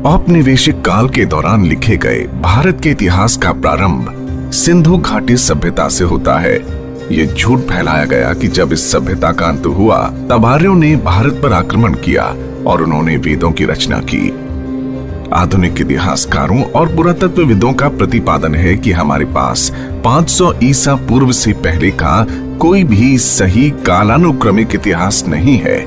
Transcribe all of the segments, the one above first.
औपनिवेशिक काल के दौरान लिखे गए भारत के इतिहास का प्रारंभ सिंधु घाटी सभ्यता से होता है। ये झूठ फैलाया गया कि जब इस सभ्यता का अंत हुआ तब आर्यों ने भारत पर आक्रमण किया और उन्होंने वेदों की रचना की। आधुनिक इतिहासकारों और पुरातत्वविदों का प्रतिपादन है कि हमारे पास 500 ईसा पूर्व से पहले का कोई भी सही कालानुक्रमिक इतिहास नहीं है।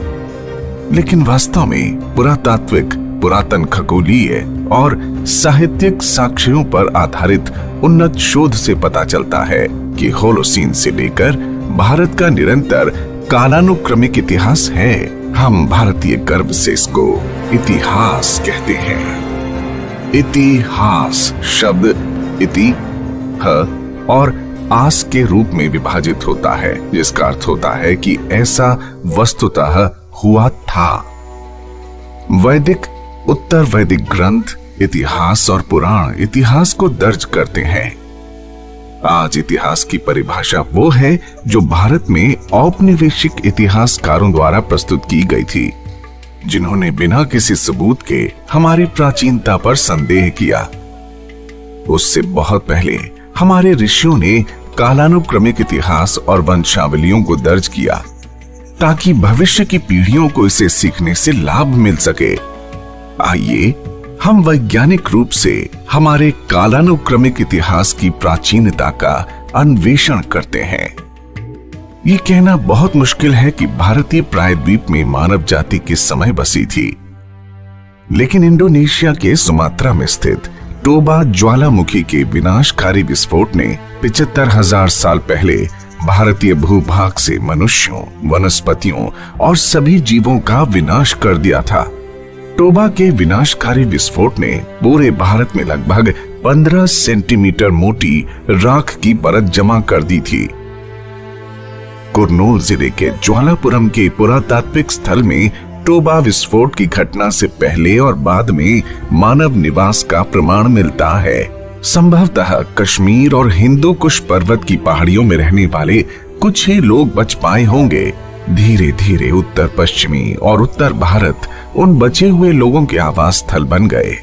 लेकिन वास्तव में पुरातात्विक, पुरातन खगोलीय और साहित्यिक साक्ष्यों पर आधारित उन्नत शोध से पता चलता है कि होलोसीन से लेकर भारत का निरंतर कालानुक्रमिक इतिहास है। हम भारतीय गर्व से इसको इतिहास कहते हैं। इतिहास शब्द इति, ह और आस के रूप में विभाजित होता है, जिसका अर्थ होता है कि ऐसा वस्तुतः हुआ था। वैदिक, उत्तर वैदिक ग्रंथ इतिहास और पुराण इतिहास को दर्ज करते हैं। आज इतिहास की परिभाषा वो है जो भारत में औपनिवेशिक इतिहासकारों द्वारा प्रस्तुत की गई थी, जिन्होंने बिना किसी सबूत के हमारी प्राचीनता पर संदेह किया। उससे बहुत पहले हमारे ऋषियों ने कालानुक्रमिक इतिहास और वंशावलियों को दर्ज किया ताकि भविष्य की पीढ़ियों को इसे सीखने से लाभ मिल सके। आइए हम वैज्ञानिक रूप से हमारे कालानुक्रमिक इतिहास की प्राचीनता का अन्वेषण करते हैं। ये कहना बहुत मुश्किल है कि भारतीय प्रायद्वीप में मानव जाति किस समय बसी थी, लेकिन इंडोनेशिया के सुमात्रा में स्थित टोबा ज्वालामुखी के विनाशकारी विस्फोट ने 75,000 साल पहले भारतीय भूभाग से मनुष्यों, वनस्पतियों और सभी जीवों का विनाश कर दिया था। टोबा के विनाशकारी विस्फोट ने पूरे भारत में लगभग 15 सेंटीमीटर मोटी राख की परत जमा कर दी थी। कुर्नूल जिले के ज्वालापुरम के पुरातात्विक स्थल में टोबा विस्फोट की घटना से पहले और बाद में मानव निवास का प्रमाण मिलता है। संभवतः कश्मीर और हिंदू कुश पर्वत की पहाड़ियों में रहने वाले कुछ ही लोग बच पाए होंगे। धीरे धीरे उत्तर पश्चिमी और उत्तर भारत उन बचे हुए लोगों के आवास स्थल बन गए।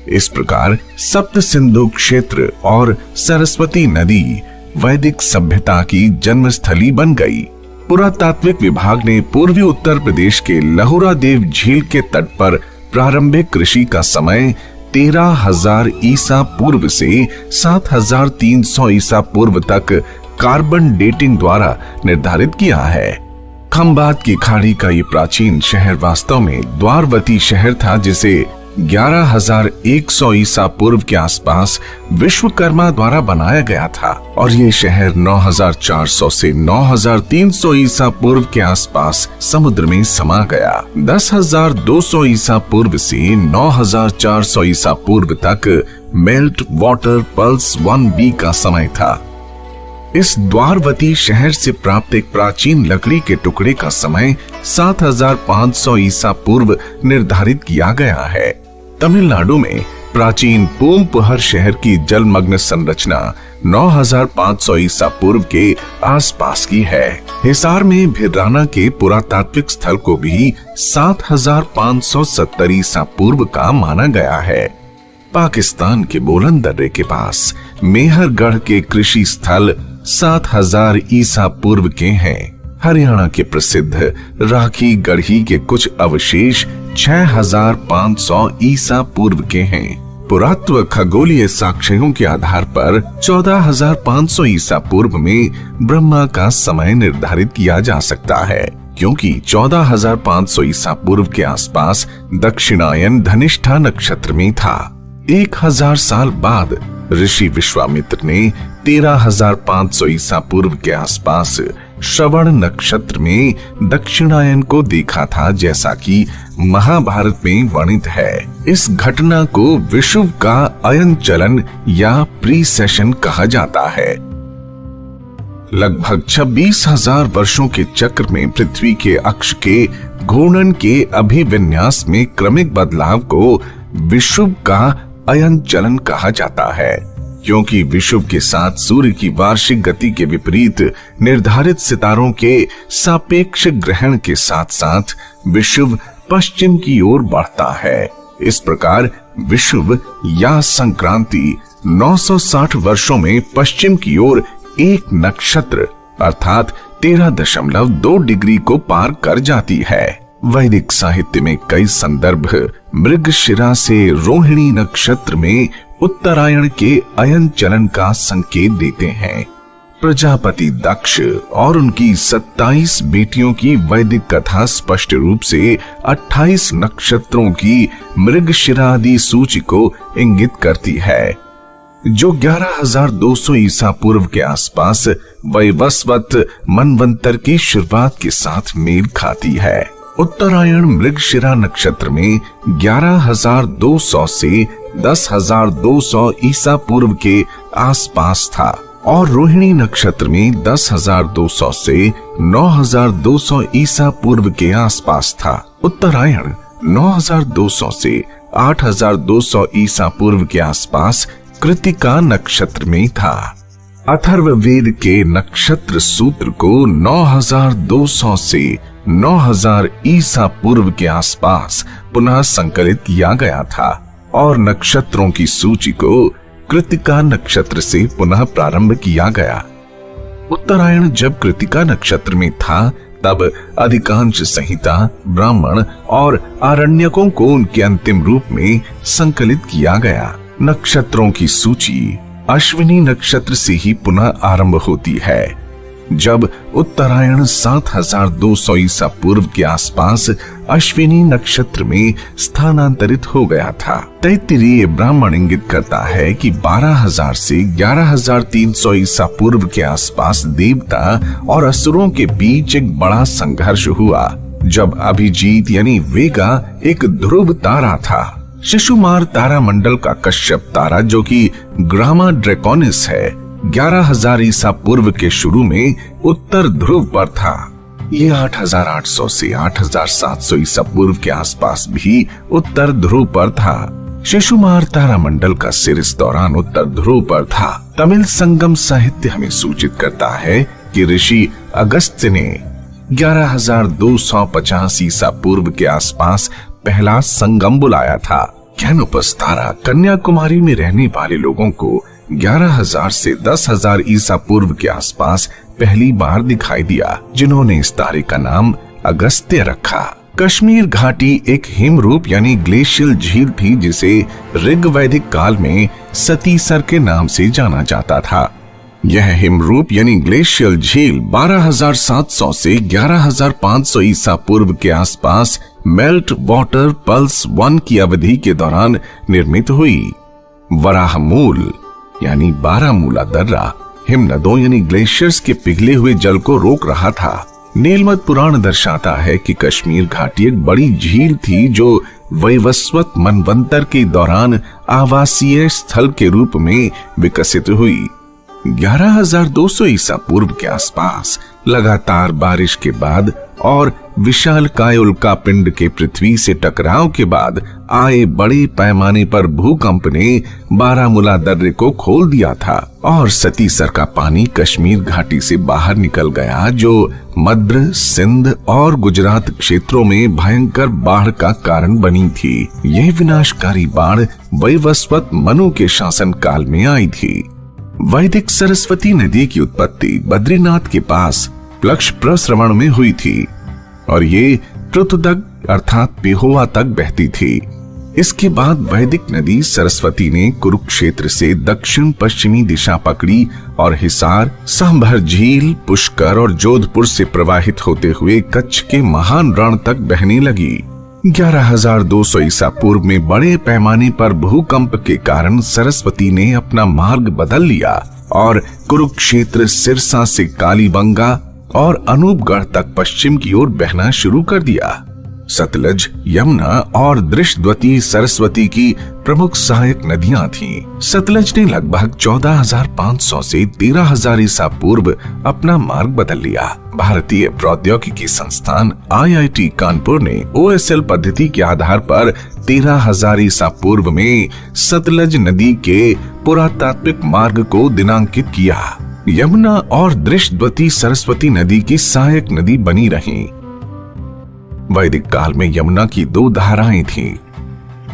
इस प्रकार सप्त सिंधु क्षेत्र और सरस्वती नदी वैदिक सभ्यता की जन्मस्थली बन गई। पुरातात्विक विभाग ने पूर्वी उत्तर प्रदेश के लहुरा देव झील के तट पर प्रारंभिक कृषि का समय 13,000 ईसा पूर्व से 7,300 ईसा पूर्व तक कार्बन डेटिंग द्वारा निर्धारित किया है। खंबात की खाड़ी का ये प्राचीन शहर वास्तव में द्वारवती शहर था, जिसे 11,100 ईसा पूर्व के आसपास विश्वकर्मा द्वारा बनाया गया था, और ये शहर 9,400 से 9,300 ईसा पूर्व के आसपास समुद्र में समा गया। 10,200 ईसा पूर्व से 9,400 ईसा पूर्व तक मेल्ट वाटर पल्स 1B का समय था। इस द्वारवती शहर से प्राप्त एक प्राचीन लकड़ी के टुकड़े का समय 7,500 ईसा पूर्व निर्धारित किया गया है। तमिलनाडु में प्राचीन पूमपुहर शहर की जलमग्न संरचना 9,500 ईसा पूर्व के आसपास की है। हिसार में भिराना के पुरातात्विक स्थल को भी 7,570 ईसा पूर्व का माना गया है। पाकिस्तान के बोलन दर्रे के पास मेहरगढ़ के कृषि स्थल 7,000 ईसा पूर्व के हैं। हरियाणा के प्रसिद्ध राखी गढ़ी के कुछ अवशेष 6,500 ईसा पूर्व के हैं। पुरातत्व खगोलीय साक्ष्यों के आधार पर 14,500 ईसा पूर्व में ब्रह्मा का समय निर्धारित किया जा सकता है, क्योंकि 14,500 ईसा पूर्व के आसपास दक्षिणायन धनिष्ठा नक्षत्र में था। 1,000 साल बाद ऋषि विश्वामित्र ने 13,500 ईसा पूर्व के आसपास श्रवण नक्षत्र में दक्षिणायन को देखा था, जैसा कि महाभारत में वर्णित है। इस घटना को विषुव का अयन चलन या प्रीसेशन कहा जाता है। लगभग 26,000 वर्षों के चक्र में पृथ्वी के अक्ष के घूर्णन के अभिविन्यास में क्रमिक बदलाव को विषुव का अयन चलन कहा जाता है, क्योंकि विषुव के साथ सूर्य की वार्षिक गति के विपरीत निर्धारित सितारों के सापेक्ष ग्रहण के साथ साथ विषुव पश्चिम की ओर बढ़ता है। इस प्रकार विषुव या संक्रांति 960 वर्षों में पश्चिम की ओर एक नक्षत्र अर्थात 13.2 डिग्री को पार कर जाती है। वैदिक साहित्य में कई संदर्भ मृगशिरा से रोहिणी नक्षत्र में उत्तरायण के अयन चलन का संकेत देते हैं। प्रजापति दक्ष और उनकी 27 बेटियों की वैदिक कथा स्पष्ट रूप से 28 नक्षत्रों की मृगशिरा आदि सूची को इंगित करती है, जो 11,200 ईसा पूर्व के आसपास वैवस्वत मनवंतर की शुरुआत के साथ मेल खाती है। उत्तरायण मृगशिरा नक्षत्र में 11,200 से 10,200 ईसा पूर्व के आसपास था और रोहिणी नक्षत्र में 10,200 से 9,200 ईसा पूर्व के आसपास था। उत्तरायण 9,200 से 8,200 ईसा पूर्व के आसपास कृतिका नक्षत्र में था। अथर्ववेद के नक्षत्र सूत्र को 9,200 से 9,000 ईसा पूर्व के आसपास पुनः संकलित किया गया था और नक्षत्रों की सूची को कृतिका नक्षत्र से पुनः प्रारंभ किया गया। उत्तरायण जब कृतिका नक्षत्र में था तब अधिकांश संहिता, ब्राह्मण और आरण्यकों को उनके अंतिम रूप में संकलित किया गया। नक्षत्रों की सूची अश्विनी नक्षत्र से ही पुनः आरंभ होती है। जब उत्तरायण 7,200 ईसा पूर्व के आसपास अश्विनी नक्षत्र में स्थानांतरित हो गया था। तैत्तिरीय ब्राह्मण इंगित करता है कि 12,000 से 11,300 ईसा पूर्व के आसपास देवता और असुरों के बीच एक बड़ा संघर्ष हुआ, जब अभिजीत यानी वेगा एक ध्रुव तारा था। शिशुमार तारा मंडल का कश्यप तारा, जो कि ग्रामा ड्रैकोनिस है, 11,000 ईसा पूर्व के शुरू में उत्तर ध्रुव पर था। ये 8,800 से 8,700 ईसा पूर्व के आसपास भी उत्तर ध्रुव पर था। शिशुमार तारा मंडल का सिर इस दौरान उत्तर ध्रुव पर था। तमिल संगम साहित्य हमें सूचित करता है कि ऋषि अगस्त्य ने 11,250 ईसा पूर्व के आसपास पहला संगम बुलाया था। कैनोपस तारा कन्याकुमारी में रहने वाले लोगों को 11,000 से 10,000 ईसा पूर्व के आसपास पहली बार दिखाई दिया, जिन्होंने इस तारे का नाम अगस्त्य रखा। कश्मीर घाटी एक हिमरूप यानी ग्लेशियल झील थी, जिसे ऋग्वैदिक काल में सतीसर के नाम से जाना जाता था। यह हिमरूप यानी ग्लेशियल झील 12,700 से 11,500 ईसा पूर्व के आसपास मेल्ट वाटर पल्स 1 की अवधि के दौरान निर्मित हुई। वराहमूल यानी बारामूला दर्रा हिमनदों यानी ग्लेशियर्स के पिघले हुए जल को रोक रहा था। नीलमत पुराण दर्शाता है कि कश्मीर घाटी एक बड़ी झील थी, जो वैवस्वत मनवंतर के दौरान आवासीय स्थल के रूप में विकसित हुई। 11,200 ईसा पूर्व के आसपास लगातार बारिश के बाद और विशालकाय उल्कापिंड के पृथ्वी से टकराव के बाद आए बड़े पैमाने पर भूकंप ने बारामूला दर्रे को खोल दिया था और सतीसर का पानी कश्मीर घाटी से बाहर निकल गया, जो मध्य, सिंध और गुजरात क्षेत्रों में भयंकर बाढ़ का कारण बनी थी। यह विनाशकारी बाढ़ वैवस्वत मनु के शासन काल में आई थी। वैदिक सरस्वती नदी की उत्पत्ति बद्रीनाथ के पास प्लक्ष प्रश्रवण में हुई थी और ये पृथुदक अर्थात पेहोवा तक बहती थी। इसके बाद वैदिक नदी सरस्वती ने कुरुक्षेत्र से दक्षिण पश्चिमी दिशा पकड़ी और हिसार, सांभर झील, पुष्कर और जोधपुर से प्रवाहित होते हुए कच्छ के महान रण तक बहने लगी। 11,200 ईसा पूर्व में बड़े पैमाने पर भूकंप के कारण सरस्वती ने अपना मार्ग बदल लिया और कुरुक्षेत्र, सिरसा से कालीबंगा और अनूपगढ़ तक पश्चिम की ओर बहना शुरू कर दिया। सतलज, यमुना और दृष्टवती सरस्वती की प्रमुख सहायक नदियां थीं। सतलज ने लगभग 14,500 से 13,000 ईसा पूर्व अपना मार्ग बदल लिया। भारतीय प्रौद्योगिकी संस्थान IIT कानपुर ने OSL पद्धति के आधार पर 13,000 ईसा पूर्व में सतलज नदी के पुरातात्विक मार्ग को दिनांकित किया। यमुना और दृष्टवती सरस्वती नदी की सहायक नदी बनी रहीं। वैदिक काल में यमुना की 2 धाराएं थीं,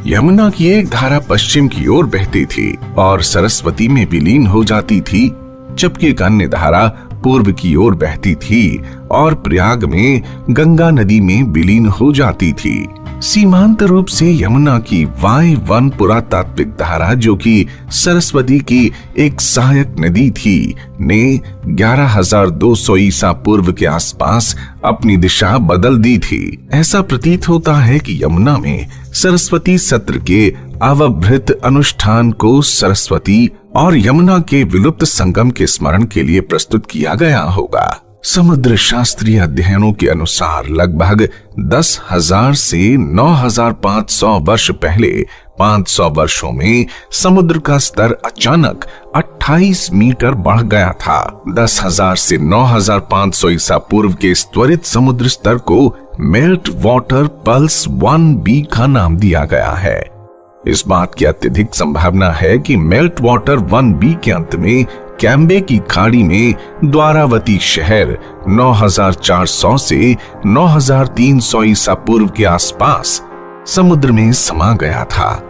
यमुना की एक धारा पश्चिम की ओर बहती थी और सरस्वती में विलीन हो जाती थी, जबकि एक अन्य धारा पूर्व की ओर बहती थी और प्रयाग में गंगा नदी में विलीन हो जाती थी। सीमांत रूप से यमुना की वाय-वन पुरातात्विक धारा, जो कि सरस्वती की एक सहायक नदी थी, ने 11,200 ईसा पूर्व के आसपास अपनी दिशा बदल दी थी। ऐसा प्रतीत होता है कि यमुना में सरस्वती सत्र के अवभृत अनुष्ठान को सरस्वती और यमुना के विलुप्त संगम के स्मरण के लिए प्रस्तुत किया गया होगा। समुद्र शास्त्रीय अध्ययनों के अनुसार लगभग 10,000 से 9,500 वर्ष पहले 500 वर्षों में समुद्र का स्तर अचानक 28 मीटर बढ़ गया था। 10,000 से 9,500 ईसा पूर्व के इस त्वरित समुद्र स्तर को मेल्ट वाटर पल्स 1B का नाम दिया गया है। इस बात की अत्यधिक संभावना है कि मेल्ट वाटर 1B के अंत में कैम्बे की खाड़ी में द्वारावती शहर 9,400 से 9,300 ईसा पूर्व के आसपास समुद्र में समा गया था।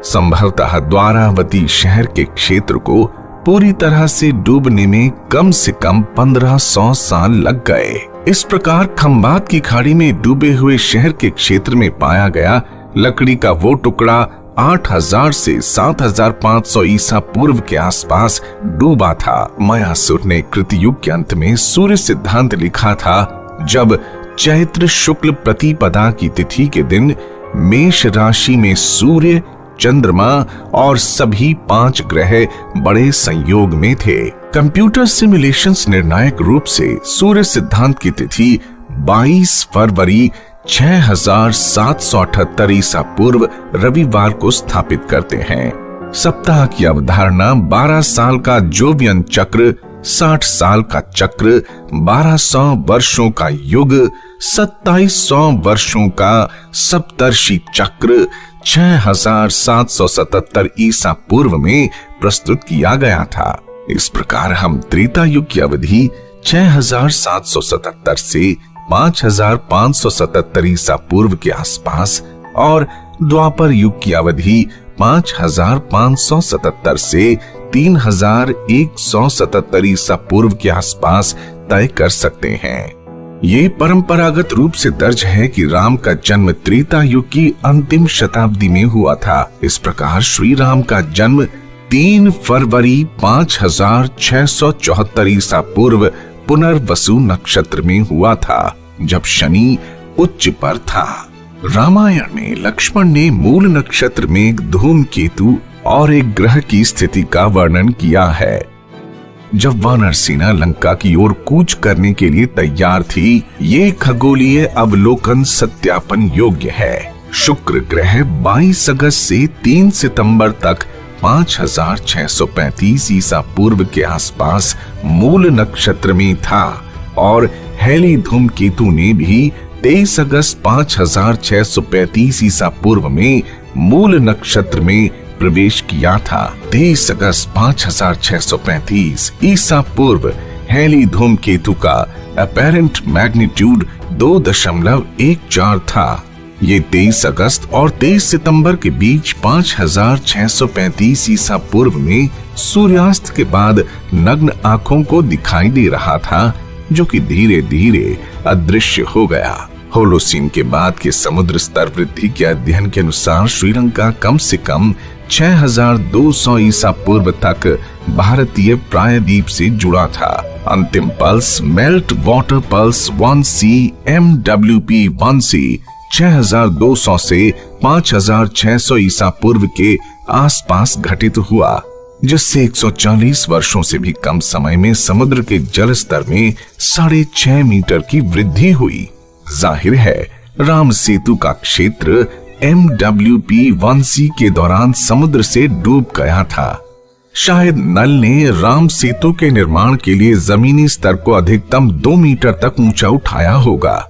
संभवतः द्वारावती शहर के क्षेत्र को पूरी तरह से डूबने में कम से कम 1500 साल लग गए। इस प्रकार खंबात की खाड़ी में डूबे हुए शहर के क्षेत्र में पाया गया लकड़ी का वो टुकड़ा 8,000 से 7,500 ईसा पूर्व के आसपास डूबा था। मयासुर ने कृतयुग के अंत में सूर्य सिद्धांत लिखा था, जब चैत्र शुक्ल प्रतिपदा की तिथि के दिन मेष राशि में सूर्य, चंद्रमा और सभी 5 ग्रह बड़े संयोग में थे। कंप्यूटर सिमुलेशंस निर्णायक रूप से सूर्य सिद्धांत की तिथि 22 फरवरी 6,778 ईसा पूर्व रविवार को स्थापित करते हैं। सप्ताह की अवधारणा 12 साल का जोवियन चक्र, 60 साल का चक्र, 1200 वर्षों का युग, 2700 वर्षों का सप्तर्षि चक्र 6,777 ईसा पूर्व में प्रस्तुत किया गया था। इस प्रकार हम त्रेता युग की अवधि 6,777 से 5,577 ईसा पूर्व के आसपास और द्वापर युग की अवधि 5,577 से 3,177 ईसा पूर्व के आसपास तय कर सकते हैं। ये परंपरागत रूप से दर्ज है कि राम का जन्म त्रेता युग की अंतिम शताब्दी में हुआ था। इस प्रकार श्री राम का जन्म 3 फरवरी 5,674 ईसा पूर्व पुनर्वसु नक्षत्र में हुआ था, जब शनि उच्च पर था। रामायण में लक्ष्मण ने मूल नक्षत्र में एक धूमकेतु और एक ग्रह की स्थिति का वर्णन किया है। जब वानर सेना लंका की ओर कूच करने के लिए तैयार थी, ये खगोलीय अवलोकन सत्यापन योग्य है। शुक्र ग्रह 22 अगस्त से 3 सितंबर तक 5,635 ईसा पूर्व के आसपास मूल नक्षत्र में था और हेली धूमकेतु ने भी 23 अगस्त 5,635 ईसा पूर्व में मूल नक्षत्र में प्रवेश किया था। 23 अगस्त 5,635 ईसा पूर्व हेली धूमकेतु का अपैरेंट मैग्नीट्यूड 2.14 था। ये 23 अगस्त और 23 सितंबर के बीच 5,635 ईसा पूर्व में सूर्यास्त के बाद नग्न आंखों को दिखाई दे रहा था, जो कि धीरे धीरे अदृश्य हो गया। होलोसीन के बाद के समुद्र स्तर वृद्धि के अध्ययन के अनुसार श्रीलंका कम से कम 6,200 ईसा पूर्व तक भारतीय प्रायद्वीप से जुड़ा था। अंतिम pulse melt water pulse 1C MWP 1C 6,200 से 5,600 ईसा पूर्व के आसपास घटित हुआ, जिससे 140 वर्षों से भी कम समय में समुद्र के जल स्तर में 6.5 मीटर की वृद्धि हुई। जाहिर है राम सेतु का क्षेत्र MWP 1C के दौरान समुद्र से डूब गया था। शायद नल ने राम सेतु के निर्माण के लिए जमीनी स्तर को अधिकतम 2 मीटर तक ऊंचा उठाया होगा।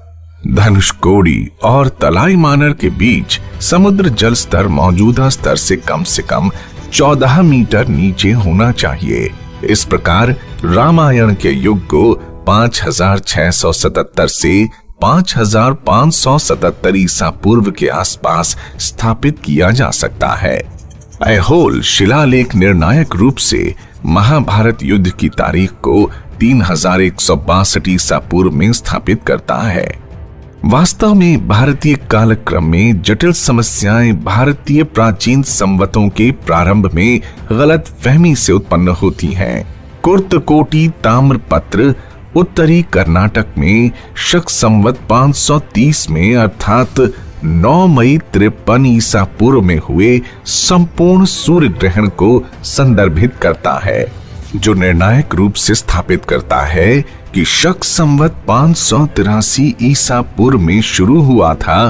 धनुषकोडी और तलाई मानर के बीच समुद्र जल स्तर मौजूदा स्तर से कम 14 मीटर नीचे होना चाहिए। इस प्रकार रामायण के युग को 5,677 से 5577 ईसा पूर्व के आसपास स्थापित किया जा सकता है। ऐहोल शिलालेख निर्णायक रूप से महाभारत युद्ध की तारीख को 3162 ईसा पूर्व में स्थापित करता है। वास्तव में भारतीय कालक्रम में जटिल समस्याएं भारतीय प्राचीन संवतों के प्रारंभ में गलत फहमी से उत्पन्न होती हैं। कुर्तकोटी ताम्रपत्र उत्तरी कर्नाटक में शक संवत 530 में अर्थात 9 मई 53 ईसा पूर्व में हुए संपूर्ण सूर्य ग्रहण को संदर्भित करता है, जो निर्णायक रूप से स्थापित करता है कि शक संवत 583 ईसा पूर्व में शुरू हुआ था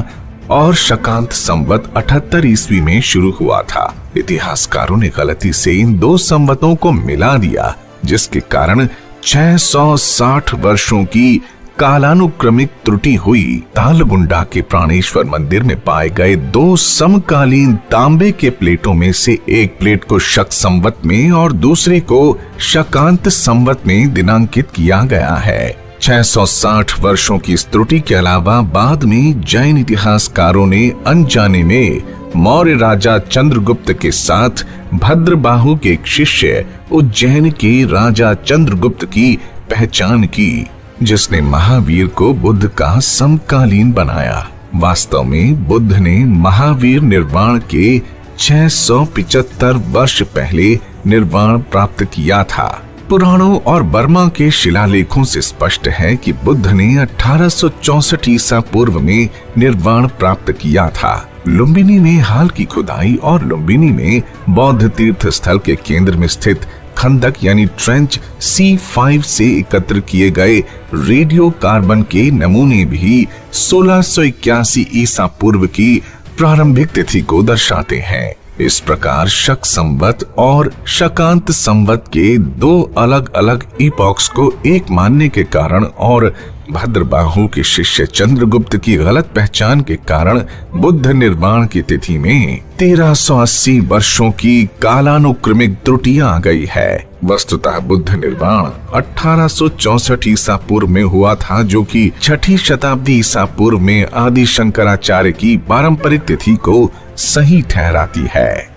और शकांत संवत 78 ईस्वी में शुरू हुआ था। इतिहासकारों ने गलती से इन दो संवतों को मिला दिया, जिसके कारण 660 वर्षों की कालानुक्रमिक त्रुटि हुई। तालगुंडा के प्राणेश्वर मंदिर में पाए गए दो समकालीन तांबे के प्लेटों में से एक प्लेट को शक संवत में और दूसरे को शकांत संवत में दिनांकित किया गया है। 660 वर्षों की इस त्रुटि के अलावा बाद में जैन इतिहासकारों ने अनजाने में मौर्य राजा चंद्रगुप्त के साथ भद्रबाहु के एक शिष्य उज्जैन के राजा चंद्रगुप्त की पहचान की, जिसने महावीर को बुद्ध का समकालीन बनाया। वास्तव में बुद्ध ने महावीर निर्वाण के 675 वर्ष पहले निर्वाण प्राप्त किया था। पुराणों और बर्मा के शिलालेखों से स्पष्ट है कि बुद्ध ने 1864 ईसा पूर्व में निर्वाण प्राप्त किया था। लुम्बिनी में हाल की खुदाई और लुम्बिनी में बौद्ध तीर्थ स्थल के केंद्र में स्थित खंदक यानी ट्रेंच C5 से एकत्र किए गए रेडियो कार्बन के नमूने भी 1681 ईसा पूर्व की प्रारंभिक तिथि को दर्शाते हैं। इस प्रकार शक संवत और शकांत संवत के दो अलग अलग इपॉक्स को एक मानने के कारण और भद्रबाहु के शिष्य चंद्रगुप्त की गलत पहचान के कारण बुद्ध निर्वाण की तिथि में 1380 वर्षों की कालानुक्रमिक त्रुटि आ गई है। वस्तुतः बुद्ध निर्वाण 1864 ईसा पूर्व में हुआ था, जो कि 6ठी शताब्दी ईसा पूर्व में आदि शंकराचार्य की पारंपरिक तिथि को सही ठहराती है।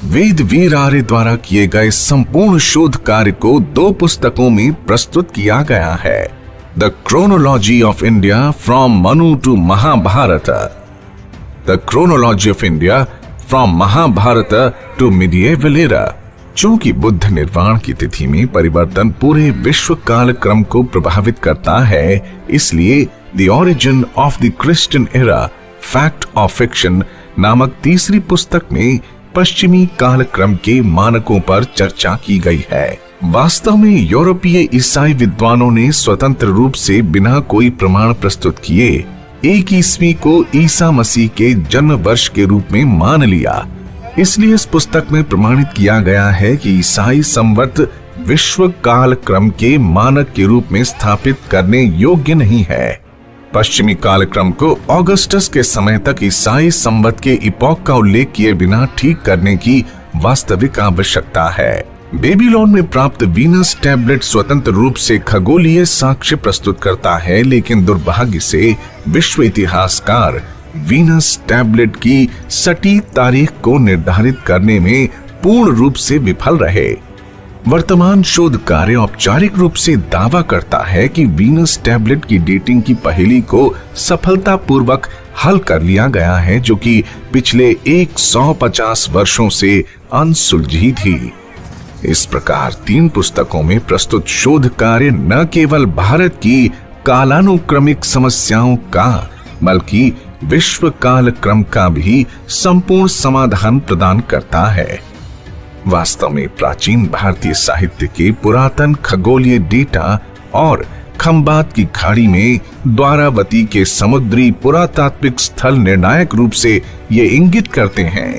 वेद वीर आर्य द्वारा किए गए संपूर्ण शोध कार्य को दो पुस्तकों में प्रस्तुत किया गया है। The Chronology of India from Manu to Mahabharata, The Chronology of India from Mahabharata to Medieval Era। चूंकि बुद्ध निर्वाण की तिथि में परिवर्तन पूरे विश्व काल क्रम को प्रभावित करता है, इसलिए The Origin of the Christian Era, Fact or Fiction नामक तीसरी पुस्तक में पश्चिमी काल क्रम के मानकों पर चर्चा की गई है। वास्तव में यूरोपीय ईसाई विद्वानों ने स्वतंत्र रूप से बिना कोई प्रमाण प्रस्तुत किए 1 ईस्वी को ईसा मसीह के जन्म वर्ष के रूप में मान लिया। इसलिए इस पुस्तक में प्रमाणित किया गया है कि ईसाई संवत विश्व काल क्रम के मानक के रूप में स्थापित करने योग्य नहीं है। पश्चिमी काल क्रम को ऑगस्टस के समय तक ईसाई संवत के इपॉक का उल्लेख किए बिना ठीक करने की वास्तविक आवश्यकता है। बेबीलोन में प्राप्त वीनस टैबलेट स्वतंत्र रूप से खगोलीय साक्ष्य प्रस्तुत करता है, लेकिन दुर्भाग्य से विश्व इतिहासकार वीनस टैबलेट की सटीक तारीख को निर्धारित करने में पूर्ण रूप से विफल रहे। वर्तमान शोध कार्य औपचारिक रूप से दावा करता है कि वीनस टैबलेट की डेटिंग की पहेली को सफलतापूर्वक हल कर लिया गया है, जो कि पिछले 150 वर्षों से अनसुलझी थी। इस प्रकार 3 पुस्तकों में प्रस्तुत शोध कार्य न केवल भारत की कालानुक्रमिक समस्याओं का बल्कि विश्व काल क्रम का भी संपूर्ण समाधान प्रदान करता है। वास्तव में प्राचीन भारतीय साहित्य के पुरातन खगोलीय डेटा और खंबात की खाड़ी में द्वारावती के समुद्री पुरातात्विक स्थल निर्णायक रूप से ये इंगित करते हैं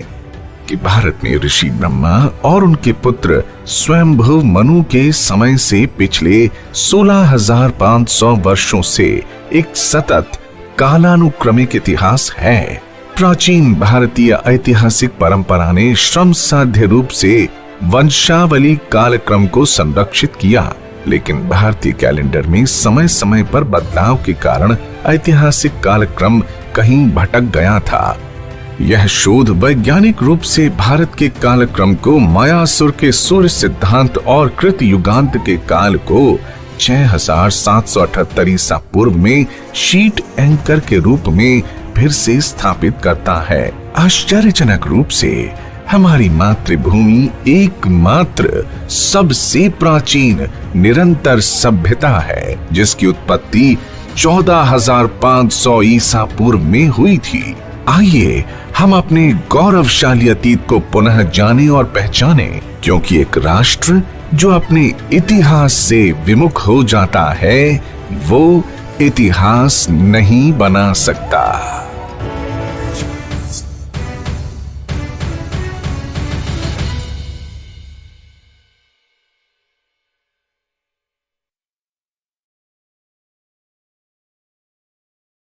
कि भारत में ऋषि ब्रह्मा और उनके पुत्र स्वयंभुव मनु के समय से पिछले 16,500 वर्षों से एक सतत कालानुक्रमिक इतिहास है। प्राचीन भारतीय ऐतिहासिक परंपरा ने श्रम साध्य रूप से वंशावली कालक्रम को संरक्षित किया। लेकिन भारतीय कैलेंडर में समय समय पर बदलाव के कारण ऐतिहासिक कालक्रम कहीं भटक गया था। यह शोध वैज्ञानिक रूप से भारत के कालक्रम को मायासुर के सूर्य सिद्धांत और कृत युगांत के काल को 6778 ईसा पूर्व में शीट एंकर के रूप में फिर से स्थापित करता है। आश्चर्यजनक रूप से हमारी मातृभूमि एकमात्र सबसे प्राचीन निरंतर सभ्यता है जिसकी उत्पत्ति 14,500 ईसा पूर्व में हुई थी। आइए हम अपने गौरवशाली अतीत को पुनः जाने और पहचाने, क्योंकि एक राष्ट्र जो अपने इतिहास से विमुख हो जाता है वो इतिहास नहीं बना सकता।